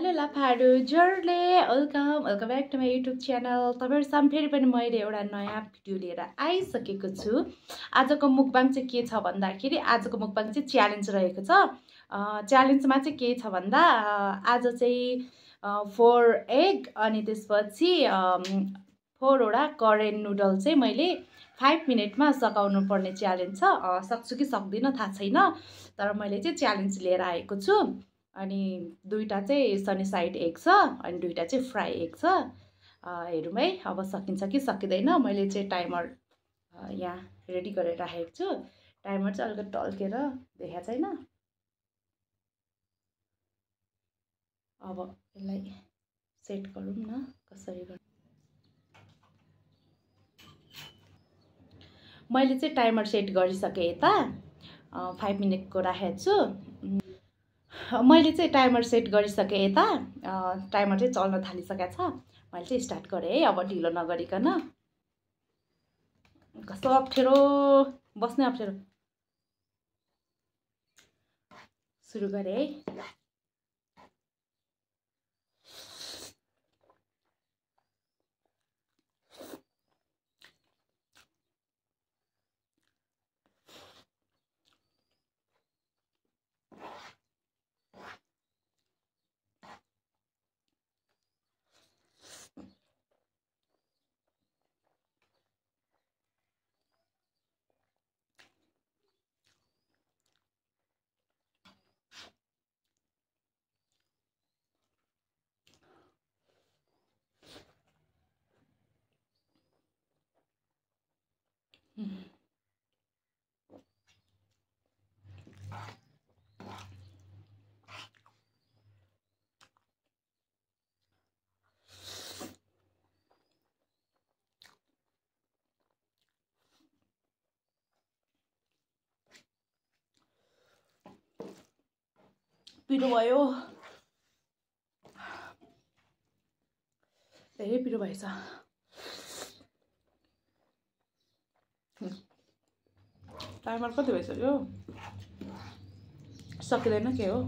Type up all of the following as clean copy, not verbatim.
Hello लाफाहरू जरले welcome back to my YouTube channel. तपाईँहरू सामु फेरि पनि मैले एउटा नयाँ भिडियो लिएर आइसकेको छु। आजको मुकबाङ चाहिँ के छ भन्दाखेरि आजको मुकबाङ चाहिँ च्यालेन्ज रहेको छ। च्यालेन्जमा चाहिँ के छ भन्दा आज चाहिँ 4 एग अनि त्यसपछि 4वटा करेन नुडल चाहिँ मैले 5 मिनटमा सकाउनु पर्ने च्यालेन्ज छ। सक्छु कि सक्दिनँ थाहा छैन, तर मैले चाहिँ च्यालेन्ज लिएर आएको छु। अनि दुईटा चाहिँ सनी साइड एग छ अनि दुईटा चाहिँ फ्राई एग छ। हेरौँ है अब सकिन्छ कि सकिँदैन। मैले चाहिँ टाइमर यहाँ रेडी गरेर राखेको छु। टाइमर चाहिँ अलिकति टल्केर देखाएको छैन। अब यसलाई सेट गरौँ न कसरी गर्नु। मैले चाहिँ टाइमर सेट गरिसकेँ। यता 5 मिनटको राखेको छु। मैले चाहिँ टाइमर सेट गरिसकेँ। यता टाइमर चाहिँ चल्न थालिसकेको छ। मैले चाहिँ स्टार्ट गरेँ है, अब ढिलो नगरिकन। कस्तो अप्ठ्यारो, बस्नै अप्ठ्यारो। सुरु गरेँ है। पिरो भयो, धेरै पिरो भएछ। टाइमर कति भइसक्यो? सकिँदैन के हो?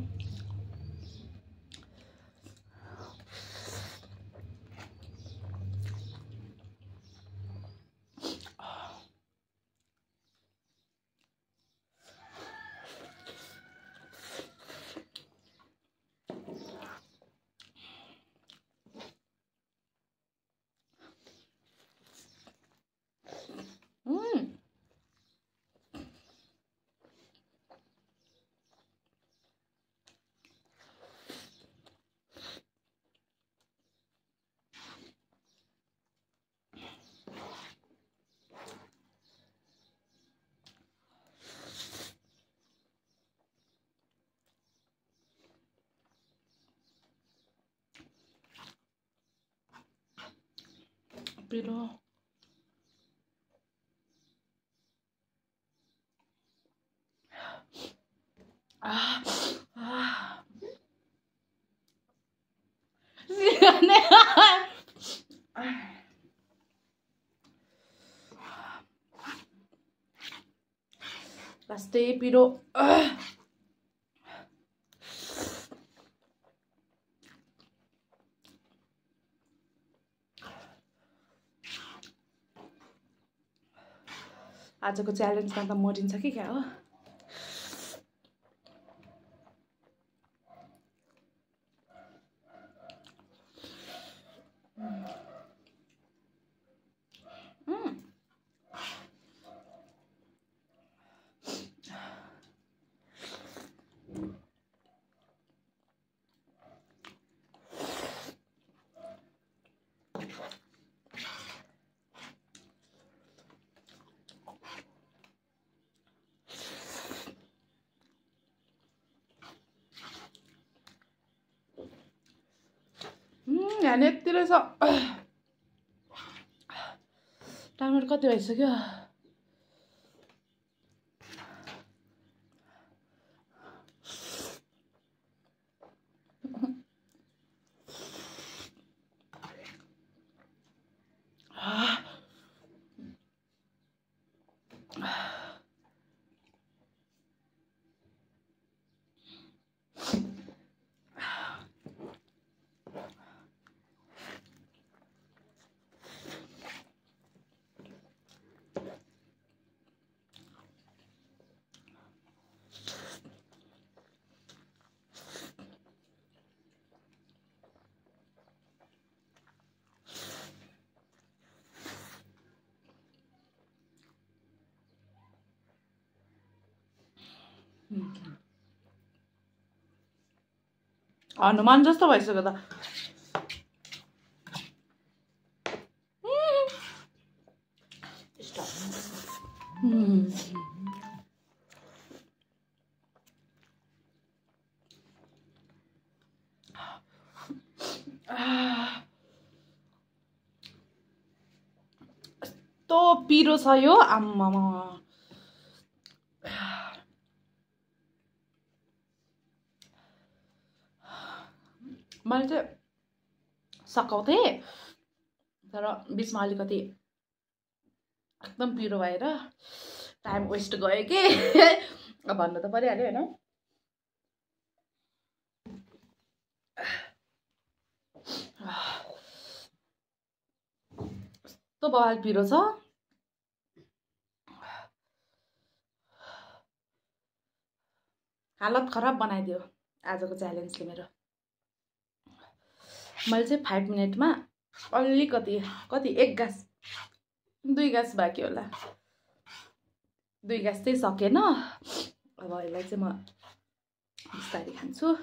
पिरो लास्टै पिरो। आजको च्यालेन्जमा त मरिन्छ कि क्या हो? यहाँ यति रहेछ। टाइमर कति भइसक्यो? हनुमान जस्तो भइसक्यो त यस्तो पिरो छ यो आम्मामा मैले चाहिँ सकाउँथेँ तर बिचमा अलिकति एकदम पिरो भएर टाइम वेस्ट गयो कि भन्नु त परिहाल्यो होइन यस्तो बवाल पिरो छ हालत खराब बनाइदियो आजको च्यालेन्जले मेरो मैले चाहिँ 5 मिनटमा अलिकति कति 1 गाँस 2 गाँस बाँकी होला 2 गाँस चाहिँ सकेन अब यसलाई चाहिँ म बिस्तारै खान्छु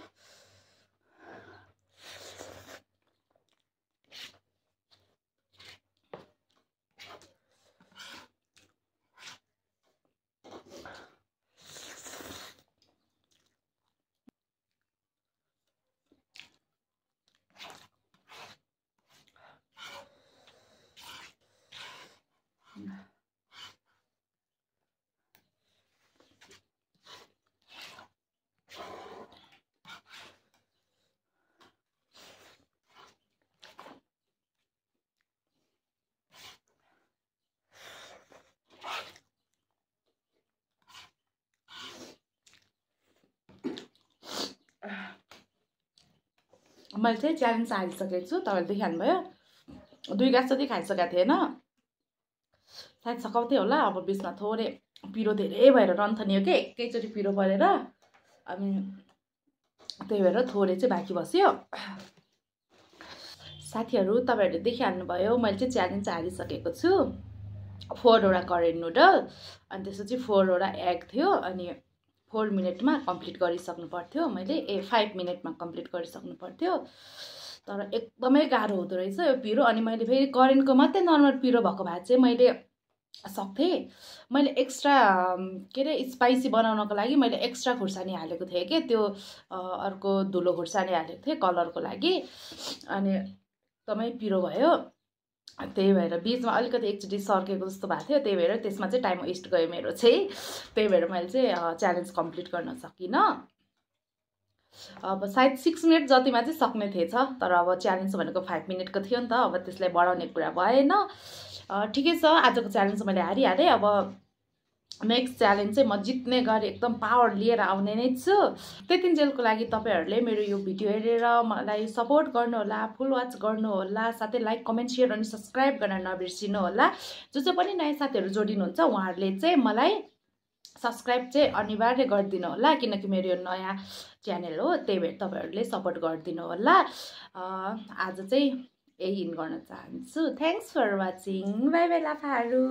मैले चाहिँ च्यालेन्ज हारिसकेको छु तपाईँले देखिहाल्नुभयो 2 गाँस जति खाइसकेको थिएन सायद सकाउँथेँ होला अब बिचमा थोरै पिरो धेरै भएर रन्थनियो कि एकैचोटि पिरो परेर अनि त्यही भएर थोरै चाहिँ बाँकी बस्यो साथीहरू तपाईँहरूले देखिहाल्नुभयो मैले चाहिँ च्यालेन्ज हारिसकेको छु 4 वटा करेन्ट नुडल अनि त्यसपछि 4 वटा एग थियो अनि 4 मिनटमा कम्प्लिट गरिसक्नु पर्थ्यो मैले 5 मिनटमा कम्प्लिट गरिसक्नु पर्थ्यो तर एकदमै गाह्रो हुँदो रहेछ यो पिरो अनि मैले फेरि करेन्टको मात्रै नर्मल पिरो भएको भए चाहिँ मैले सक्थेँ मैले एक्स्ट्रा के अरे स्पाइसी बनाउनको लागि मैले एक्स्ट्रा खुर्सानी हालेको थिएँ कि त्यो अर्को धुलो खुर्सानी हालेको थिएँ कलरको लागि अनि एकदमै पिरो भयो त्यही भएर बिचमा अलिकति एकचोटि सर्केको जस्तो भएको थियो त्यही भएर त्यसमा चाहिँ टाइम वेस्ट गयो मेरो चाहिँ त्यही भएर मैले चाहिँ च्यालेन्ज कम्प्लिट गर्न सकिनँ अब सायद 6 मिनट जतिमा चाहिँ सक्ने थिएछ तर अब च्यालेन्ज भनेको 5 मिनटको थियो नि त अब त्यसलाई बढाउने कुरा भएन ठिकै छ आजको च्यालेन्ज मैले हारिहालेँ अब नेक्स्ट च्यालेन्ज चाहिँ म जित्ने गरी एकदम पावर लिएर आउने नै छु त्यतिन्जेलको लागि तपाईँहरूले मेरो यो भिडियो हेरेर मलाई सपोर्ट गर्नुहोला फुल वाच गर्नुहोला साथै लाइक कमेन्ट सेयर अनि सब्सक्राइब गर्न नबिर्सिनु होला जो पनि नयाँ साथीहरू जोडिनुहुन्छ उहाँहरूले चाहिँ मलाई सब्सक्राइब चाहिँ अनिवार्य गरिदिनु होला किनकि मेरो यो नयाँ च्यानल हो त्यही भएर तपाईँहरूले सपोर्ट गरिदिनु होला आज चाहिँ यही इन गर्न चाहन्छु thanks for watching bye bye लाफाहरू